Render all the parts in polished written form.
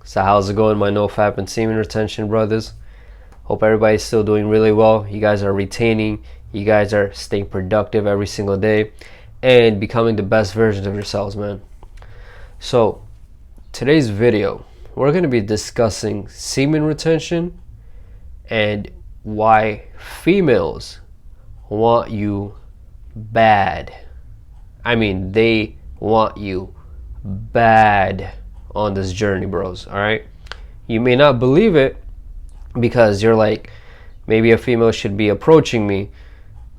So how's it going, my nofap and semen retention brothers? Hope everybody's still doing really well. You guys are retaining, you guys are staying productive every single day and becoming the best versions of yourselves, man. So today's video, we're going to be discussing semen retention and why females want you bad. I mean, they want you bad on this journey, bros. All right, you may not believe it because you're like, maybe a female should be approaching me,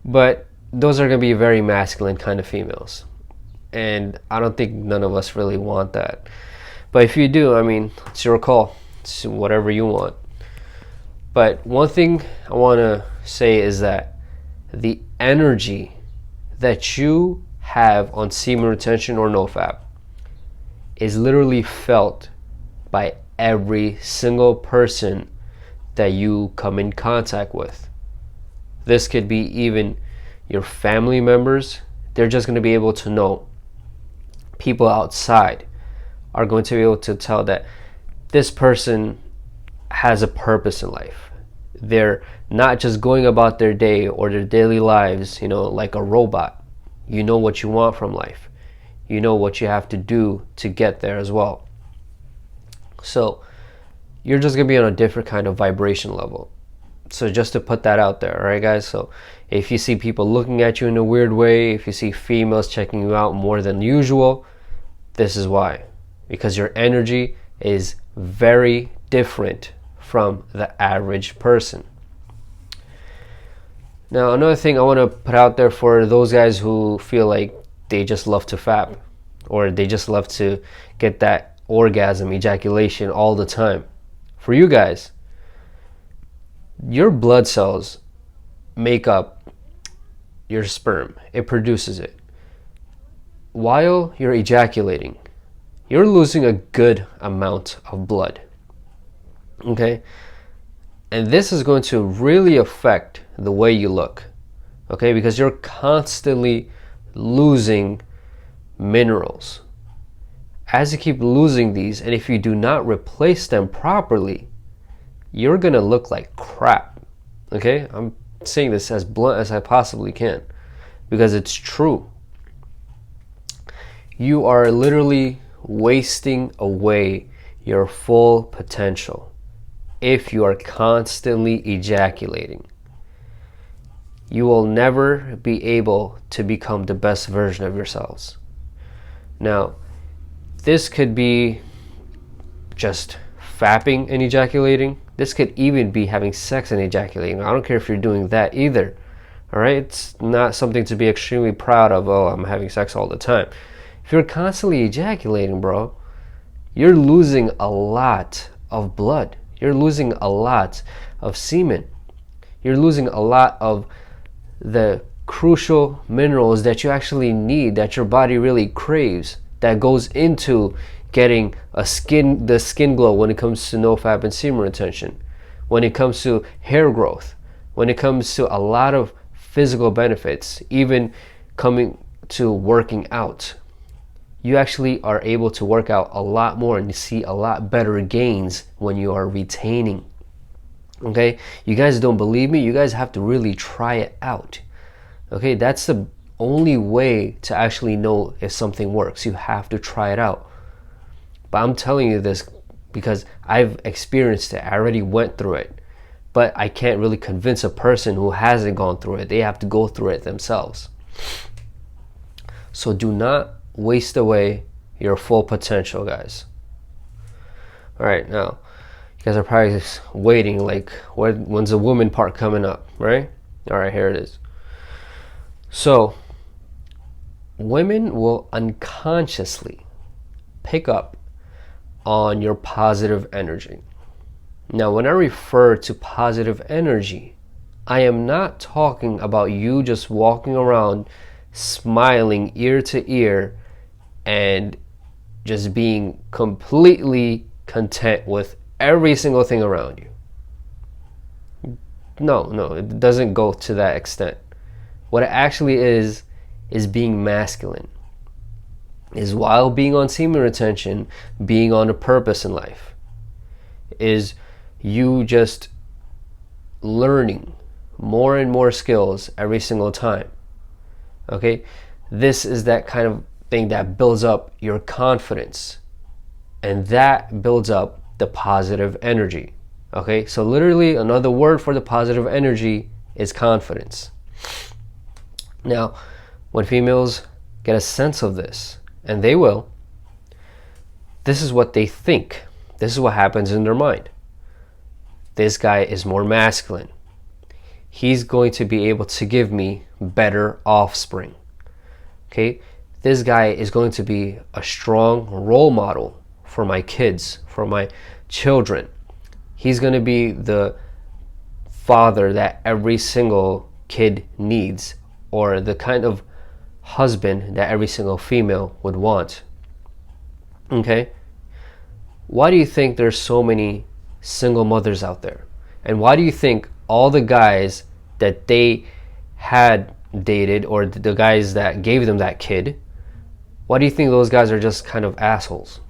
but those are going to be very masculine kind of females, and I don't think none of us really want that. But if you do, I mean, it's your call. It's whatever you want. But one thing I want to say is that the energy that you have on semen retention or nofap is literally felt by every single person that you come in contact with. This could be even your family members. They're just going to be able to know. People outside are going to be able to tell that this person has a purpose in life. They're not just going about their day or their daily lives, like a robot. You know what you want from life. You know what you have to do to get there as well. So you're just going to be on a different kind of vibration level. So just to put that out there, all right, guys? So if you see people looking at you in a weird way, if you see females checking you out more than usual, this is why. Because your energy is very different from the average person. Now, another thing I want to put out there for those guys who feel like they just love to fap, or they just love to get that orgasm, ejaculation all the time. For you guys, your blood cells make up your sperm. It produces it. While you're ejaculating, you're losing a good amount of blood. Okay? And this is going to really affect the way you look. Okay? Because you're constantly losing minerals. As you keep losing these, and if you do not replace them properly, you're gonna look like crap. Okay? I'm saying this as blunt as I possibly can because it's true. You are literally wasting away your full potential if you are constantly ejaculating. You will never be able to become the best version of yourselves. Now, this could be just fapping and ejaculating. This could even be having sex and ejaculating. I don't care if you're doing that either. All right? It's not something to be extremely proud of. Oh, I'm having sex all the time. If you're constantly ejaculating, bro, you're losing a lot of blood. You're losing a lot of semen. You're losing a lot of the crucial minerals that you actually need, that your body really craves, that goes into getting the skin glow when it comes to nofap and semen retention, when it comes to hair growth, when it comes to a lot of physical benefits, even coming to working out. You actually are able to work out a lot more and you see a lot better gains when you are retaining. Okay, you guys don't believe me? You guys have to really try it out. Okay, that's the only way to actually know if something works. You have to try it out. But I'm telling you this because I've experienced it. I already went through it. But I can't really convince a person who hasn't gone through it. They have to go through it themselves. So do not waste away your full potential, guys. All right, now you guys are probably just waiting, like, when's the woman part coming up, right? All right, here it is. So women will unconsciously pick up on your positive energy. Now, when I refer to positive energy, I am not talking about you just walking around smiling ear to ear and just being completely content with every single thing around you. No, it doesn't go to that extent. What it actually is being masculine. Is while being on semen retention, being on a purpose in life. is you just learning more and more skills every single time. Okay, this is that kind of thing that builds up your confidence, and that builds up the positive energy. Okay, so literally another word for the positive energy is confidence. Now, when females get a sense of this, and they will, this is what they think. This is what happens in their mind. This guy is more masculine. He's going to be able to give me better offspring. Okay? This guy is going to be a strong role model for my kids, for my children. He's going to be the father that every single kid needs, or the kind of husband that every single female would want. Okay? Why do you think there's so many single mothers out there? And why do you think all the guys that they had dated, or the guys that gave them that kid, why do you think those guys are just kind of assholes?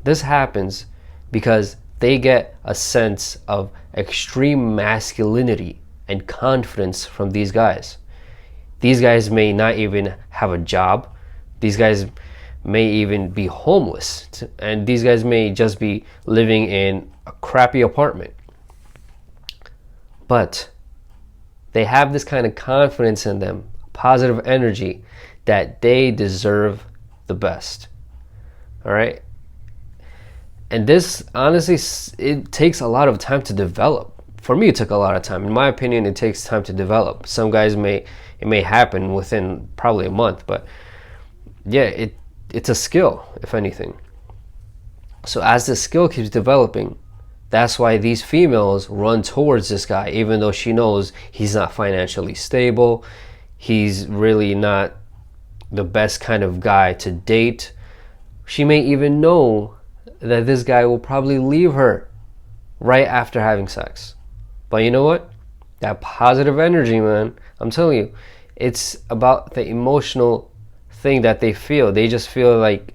This happens because they get a sense of extreme masculinity and confidence from these guys. These guys may not even have a job. These guys may even be homeless. And these guys may just be living in a crappy apartment. But they have this kind of confidence in them, positive energy, that they deserve the best. All right? And this, honestly, it takes a lot of time to develop. For me, it took a lot of time. In my opinion, it takes time to develop. Some guys it may happen within probably a month, but yeah, it's a skill, if anything. So as the skill keeps developing, that's why these females run towards this guy, even though she knows he's not financially stable, he's really not the best kind of guy to date. She may even know that this guy will probably leave her right after having sex. But you know what? That positive energy, man, I'm telling you, it's about the emotional thing that they feel. They just feel like,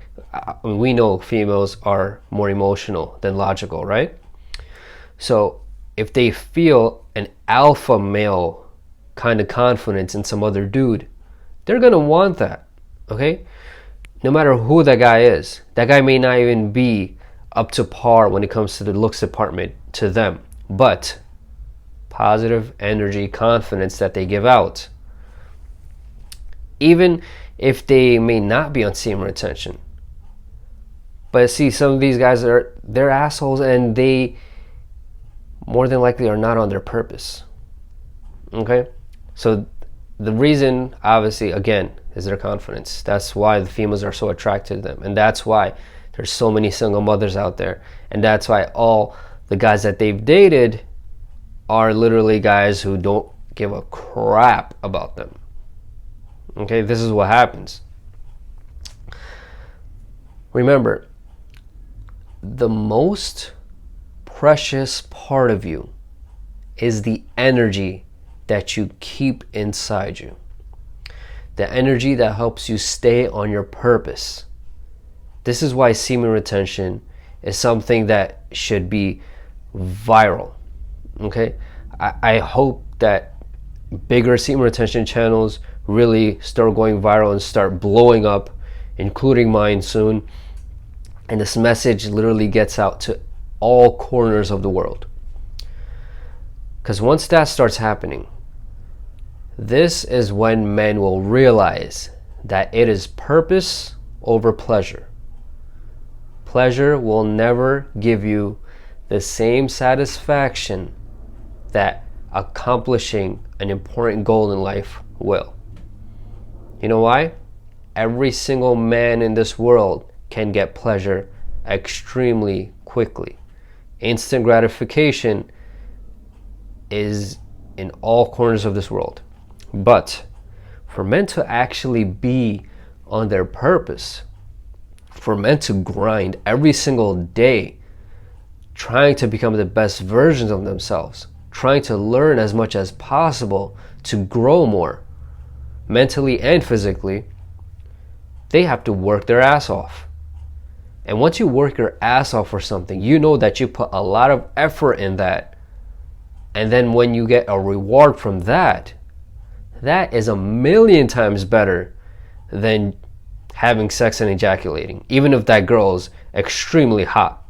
we know females are more emotional than logical, right? So if they feel an alpha male kind of confidence in some other dude, they're gonna want that, okay? No matter who that guy is. That guy may not even be up to par when it comes to the looks department to them, but positive energy, confidence that they give out, even if they may not be on semen retention. But see, some of these guys they're assholes, and they more than likely are not on their purpose. Okay? So the reason, obviously, again, is their confidence. That's why the females are so attracted to them, and that's why there's so many single mothers out there, and that's why all the guys that they've dated are literally guys who don't give a crap about them. Okay, this is what happens. Remember, the most precious part of you is the energy that you keep inside you. The energy that helps you stay on your purpose. This is why semen retention is something that should be viral. Okay? I hope that bigger semen retention channels really start going viral and start blowing up, including mine soon. And this message literally gets out to all corners of the world. Because once that starts happening, this is when men will realize that it is purpose over pleasure. Pleasure will never give you the same satisfaction that accomplishing an important goal in life will. You know why? Every single man in this world can get pleasure extremely quickly. Instant gratification is in all corners of this world. But for men to actually be on their purpose, for men to grind every single day, trying to become the best versions of themselves, trying to learn as much as possible to grow more, mentally and physically, they have to work their ass off. And once you work your ass off for something, you know that you put a lot of effort in that. And then when you get a reward from that, that is a million times better than having sex and ejaculating, even if that girl is extremely hot.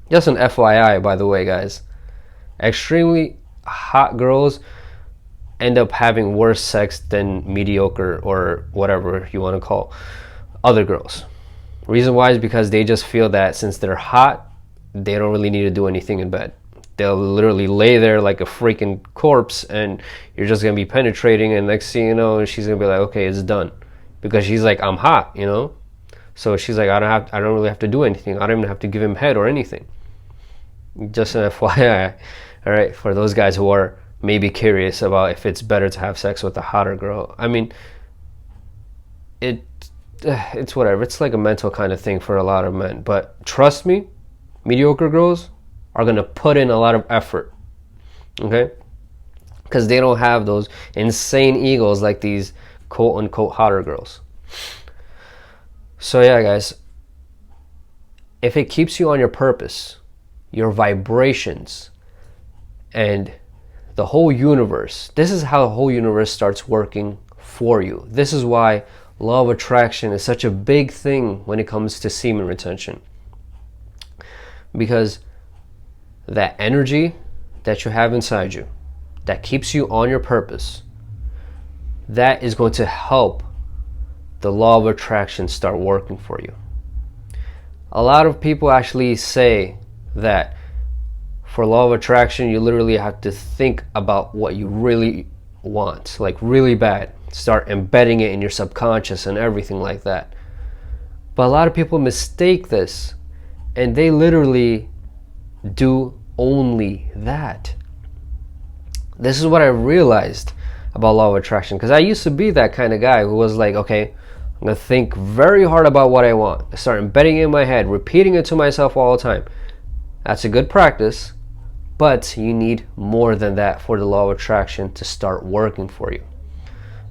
Just an FYI, by the way, guys. Extremely hot girls end up having worse sex than mediocre or whatever you want to call other girls. Reason why is because they just feel that since they're hot, they don't really need to do anything in bed. They'll literally lay there like a freaking corpse, and you're just gonna be penetrating, and next thing you know, she's gonna be like, okay, it's done, because she's like, I'm hot, you know. So she's like, I don't really have to do anything. I don't even have to give him head or anything. Just an FYI, all right, for those guys who are maybe curious about if it's better to have sex with a hotter girl. I mean, it's whatever. It's like a mental kind of thing for a lot of men. But trust me, mediocre girls are going to put in a lot of effort, okay? Because they don't have those insane egos like these quote-unquote hotter girls. So yeah, guys, if it keeps you on your purpose, your vibrations, and the whole universe, this is how the whole universe starts working for you. This is why law of attraction is such a big thing when it comes to semen retention. Because that energy that you have inside you, that keeps you on your purpose, that is going to help the law of attraction start working for you. A lot of people actually say that for law of attraction, you literally have to think about what you really want, like really bad. Start embedding it in your subconscious and everything like that. But a lot of people mistake this, and they literally do only that. This is what I realized about law of attraction, because I used to be that kind of guy who was like, okay, I'm gonna think very hard about what I want. I start embedding it in my head, repeating it to myself all the time. That's a good practice, but you need more than that for the law of attraction to start working for you.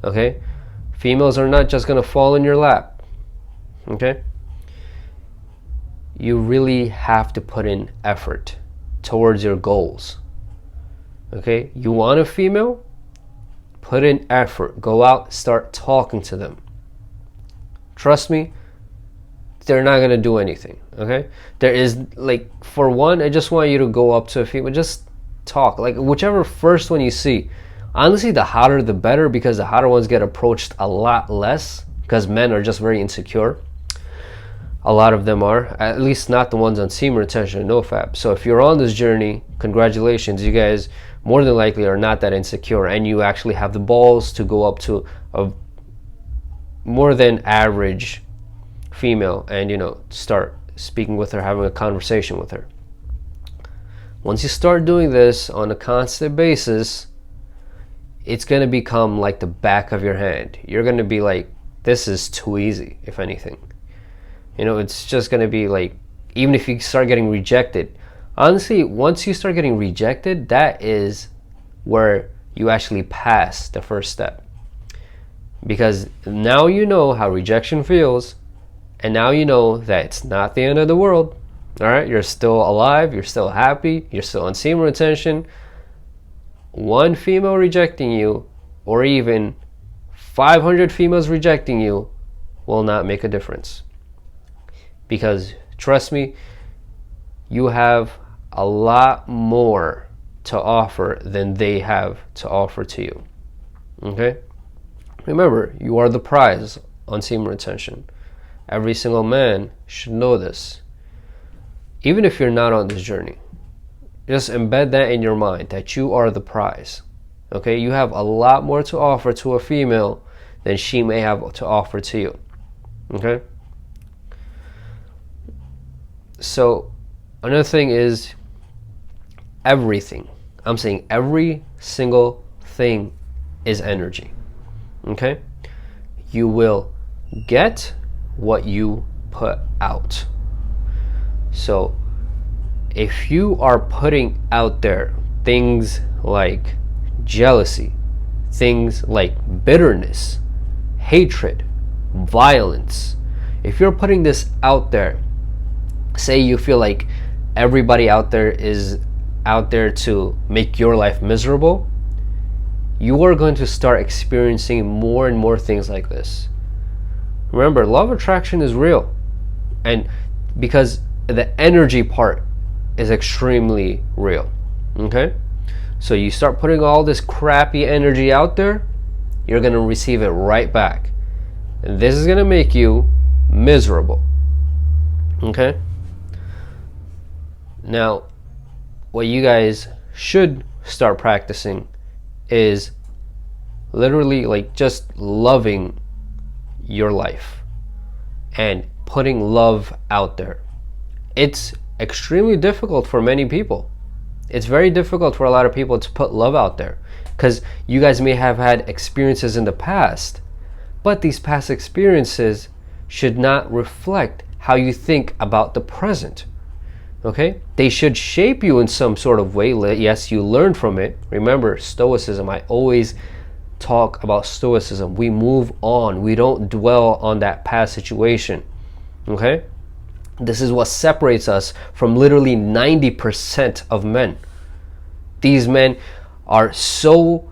Okay? Females are not just gonna fall in your lap. Okay? You really have to put in effort towards your goals. Okay? You want a female? Put in effort. Go out, start talking to them. Trust me, they're not gonna do anything. Okay? There is, like, for one, I just want you to go up to a female, just talk. Like, whichever first one you see. Honestly, the hotter the better, because the hotter ones get approached a lot less, because men are just very insecure. A lot of them are, at least not the ones on semen retention and nofap. So if you're on this journey, congratulations, you guys more than likely are not that insecure, and you actually have the balls to go up to a more than average female and, you know, start speaking with her, having a conversation with her. Once you start doing this on a constant basis, it's going to become like the back of your hand. You're going to be like, this is too easy, if anything. You know, it's just going to be like, even if you start getting rejected, honestly, once you start getting rejected, that is where you actually pass the first step. Because now you know how rejection feels, and now you know that it's not the end of the world. All right, you're still alive, you're still happy, you're still on semen retention. One female rejecting you, or even 500 females rejecting you, will not make a difference. Because trust me, you have a lot more to offer than they have to offer to you. Okay? Remember, you are the prize on semen retention. Every single man should know this. Even if you're not on this journey, just embed that in your mind, that you are the prize. Okay? You have a lot more to offer to a female than she may have to offer to you. Okay? So, another thing is everything. I'm saying every single thing is energy. Okay? You will get what you put out. So, if you are putting out there things like jealousy, things like bitterness, hatred, violence, If you're putting this out there, say you feel like everybody out there is out there to make your life miserable, you are going to start experiencing more and more things like this. Remember, law of attraction is real, and because the energy part is extremely real. Okay, so you start putting all this crappy energy out there, you're going to receive it right back, and this is going to make you miserable. Okay, now what you guys should start practicing is literally like just loving your life and putting love out there. It's extremely difficult for many people. It's very difficult for a lot of people to put love out there because you guys may have had experiences in the past, but these past experiences should not reflect how you think about the present. Okay? They should shape you in some sort of way. Yes, you learn from it. Remember, Stoicism, I always talk about Stoicism. We move on. We don't dwell on that past situation. Okay? This is what separates us from literally 90% of men. These men are so,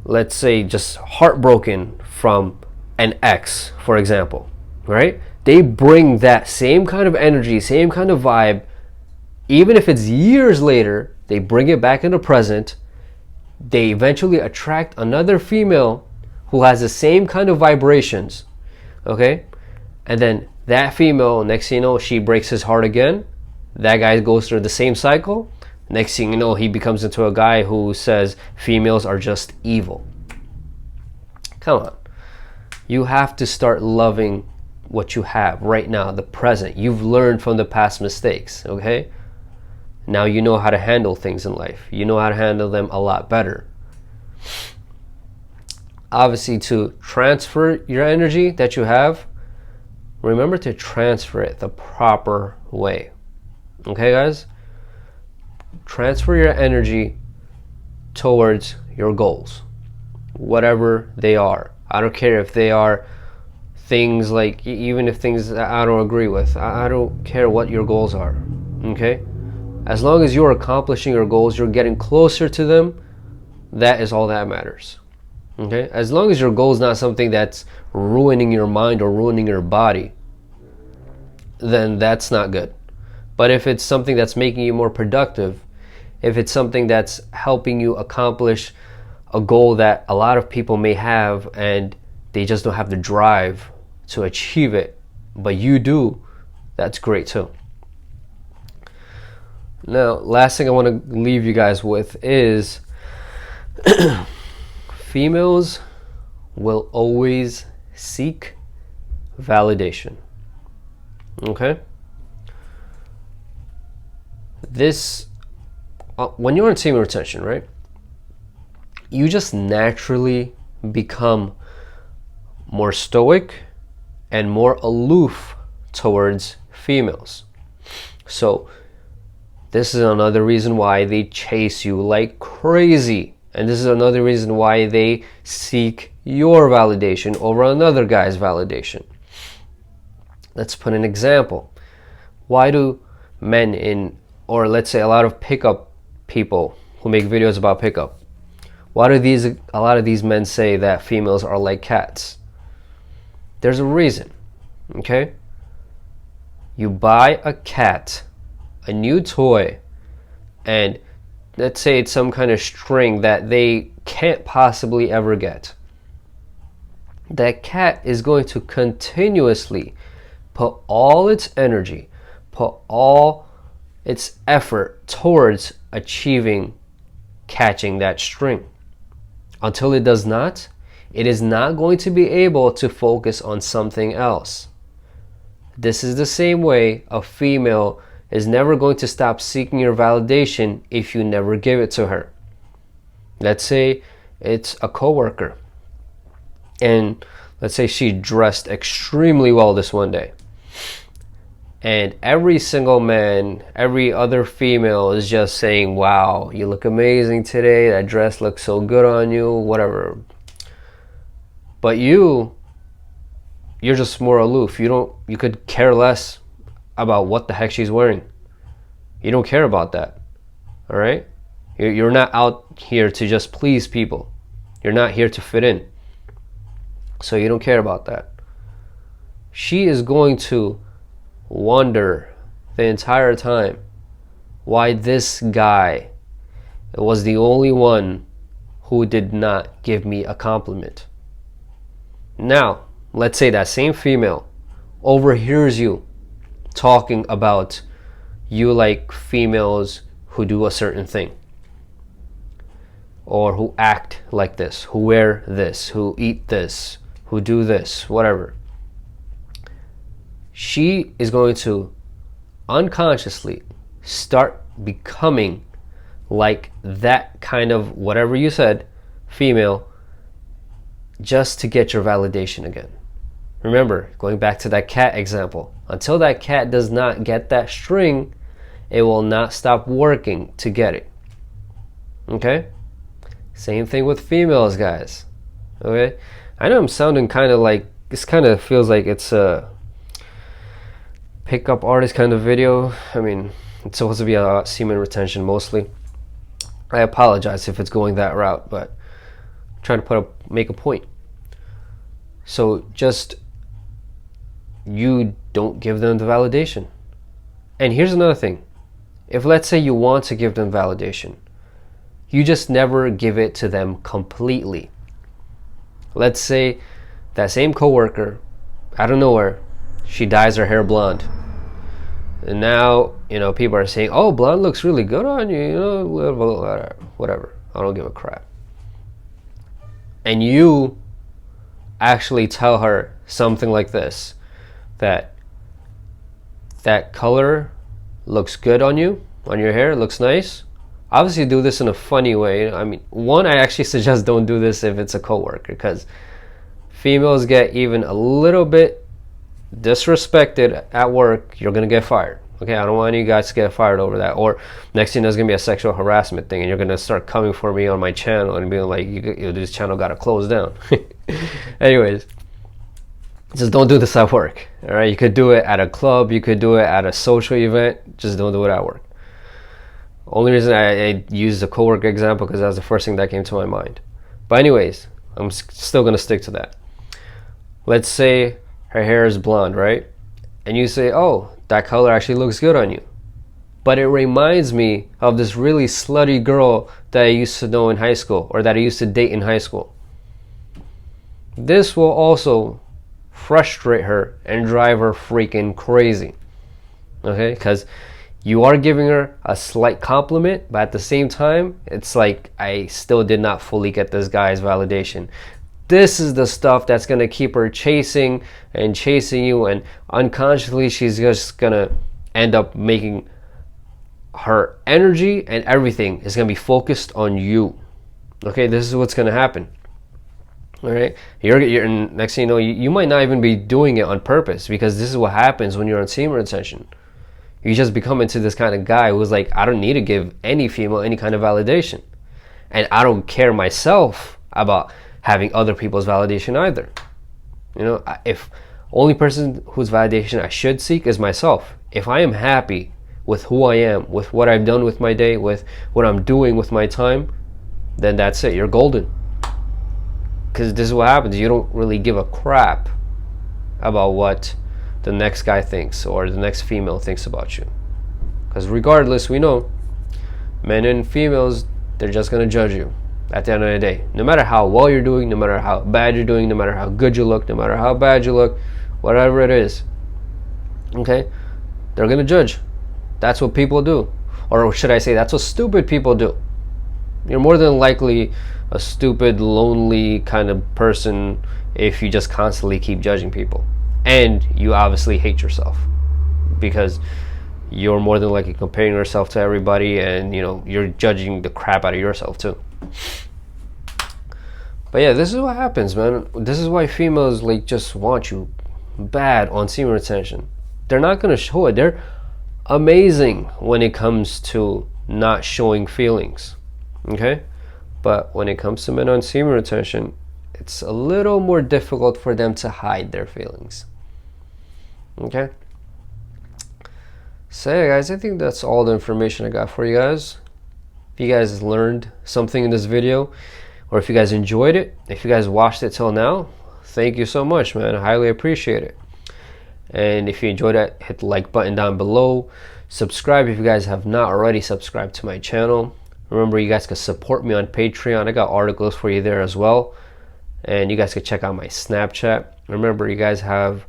let's say, just heartbroken from an ex, for example, right? They bring that same kind of energy, same kind of vibe. Even if it's years later, they bring it back into present. They eventually attract another female who has the same kind of vibrations, okay? And then that female, next thing you know, she breaks his heart again. That guy goes through the same cycle. Next thing you know, he becomes into a guy who says females are just evil. Come on. You have to start loving what you have right now, the present. You've learned from the past mistakes, okay? Now you know how to handle things in life. You know how to handle them a lot better. Obviously, to transfer your energy that you have, remember to transfer it the proper way. Okay, guys? Transfer your energy towards your goals, whatever they are. I don't care if they are things like, even if things that I don't agree with. I don't care what your goals are. Okay? As long as you're accomplishing your goals, you're getting closer to them, that is all that matters. Okay? As long as your goal is not something that's ruining your mind or ruining your body, then that's not good. But if it's something that's making you more productive, if it's something that's helping you accomplish a goal that a lot of people may have and they just don't have the drive to achieve it, but you do, that's great too. Now, last thing I want to leave you guys with is females will always seek validation. Okay? This, when you're in semen retention, right? You just naturally become more stoic and more aloof towards females. So this is another reason why they chase you like crazy. And this is another reason why they seek your validation over another guy's validation. Let's put an example. Why do men or let's say a lot of pickup people who make videos about pickup, why do a lot of these men say that females are like cats? There's a reason, okay? You buy a cat a new toy, and let's say it's some kind of string that they can't possibly ever get. That cat is going to continuously put all its energy, put all its effort towards achieving catching that string. Until it does not, it is not going to be able to focus on something else. This is the same way a female is never going to stop seeking your validation if you never give it to her. Let's say it's a coworker, and let's say she dressed extremely well this one day, and every single man, every other female is just saying, wow, you look amazing today, that dress looks so good on you, whatever. But you you're just more aloof. You could care less about what the heck she's wearing. You don't care about that. All right? You're not out here to just please people. You're not here to fit in. So you don't care about that. She is going to wonder the entire time why this guy was the only one who did not give me a compliment. Now, let's say that same female overhears you talking about you like females who do a certain thing, or who act like this, who wear this, who eat this, who do this, whatever. She is going to unconsciously start becoming like that kind of whatever you said female, just to get your validation again. Remember, going back to that cat example, until that cat does not get that string, it will not stop working to get it. Okay? Same thing with females, guys. Okay? I know I'm sounding kind of like, this kind of feels like it's a pickup artist kind of video. I mean, it's supposed to be about semen retention mostly. I apologize if it's going that route, but I'm trying to make a point. So just, you don't give them the validation. And here's another thing. If let's say you want to give them validation, you just never give it to them completely. Let's say that same coworker, out of nowhere, she dyes her hair blonde. And now, people are saying, oh, blonde looks really good on you, whatever. I don't give a crap. And you actually tell her something like this, that color looks good on you, on your hair, looks nice. Obviously do this in a funny way. I mean, one, I actually suggest don't do this if it's a coworker, because females get even a little bit disrespected at work, you're gonna get fired. Okay, I don't want you guys to get fired over that. Or next thing, there's gonna be a sexual harassment thing, and you're gonna start coming for me on my channel and being like, this channel gotta close down. Anyways, just don't do this at work. All right, you could do it at a club, you could do it at a social event. Just don't do it at work. Only reason I used the coworker example because that's the first thing that came to my mind. But anyways, I'm still gonna stick to that. Let's say her hair is blonde, right? And you say, oh, that color actually looks good on you. But it reminds me of this really slutty girl that I used to know in high school, or that I used to date in high school. This will also frustrate her and drive her freaking crazy. Okay? Because you are giving her a slight compliment, but at the same time, it's like, I still did not fully get this guy's validation. This is the stuff that's going to keep her chasing you, and unconsciously she's just going to end up making her energy and everything is going to be focused on you. Okay, this is what's going to happen. All right, you're next thing you know, you might not even be doing it on purpose, because this is what happens when you're on semen retention. You just become into this kind of guy who's like, I don't need to give any female any kind of validation, and I don't care myself about having other people's validation either. If only person whose validation I should seek is myself. If I am happy with who I am, with what I've done with my day, with what I'm doing with my time, then that's it, you're golden. Because this is what happens, you don't really give a crap about what the next guy thinks or the next female thinks about you. Because regardless, we know men and females, they're just going to judge you at the end of the day. No matter how well you're doing, no matter how bad you're doing, no matter how good you look, no matter how bad you look, whatever it is, okay, they're going to judge. That's what people do. Or should I say, that's what stupid people do. You're more than likely a stupid, lonely kind of person if you just constantly keep judging people. And you obviously hate yourself, because you're more than likely comparing yourself to everybody, and you're judging the crap out of yourself too. But yeah, this is what happens, man. This is why females just want you bad on semen retention. They're not going to show it. They're amazing when it comes to not showing feelings, okay? But when it comes to men on semen retention, it's a little more difficult for them to hide their feelings. Okay? So yeah, guys, I think that's all the information I got for you guys. If you guys learned something in this video, or if you guys enjoyed it, if you guys watched it till now, thank you so much, man. I highly appreciate it. And if you enjoyed it, hit the like button down below. Subscribe if you guys have not already subscribed to my channel. Remember, you guys can support me on Patreon. I got articles for you there as well. And you guys can check out my Snapchat. Remember, you guys have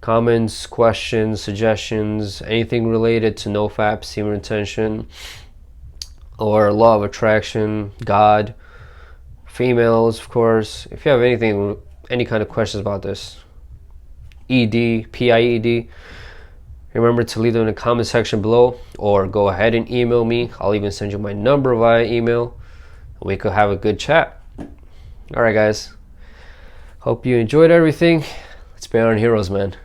comments, questions, suggestions, anything related to nofap, semen retention, or law of attraction, God, females, of course. If you have anything, any kind of questions about this, ED, PIED, remember to leave them in the comment section below, or go ahead and email me. I'll even send you my number via email. We could have a good chat. All right, guys. Hope you enjoyed everything. Let's be Iron Heroes, man.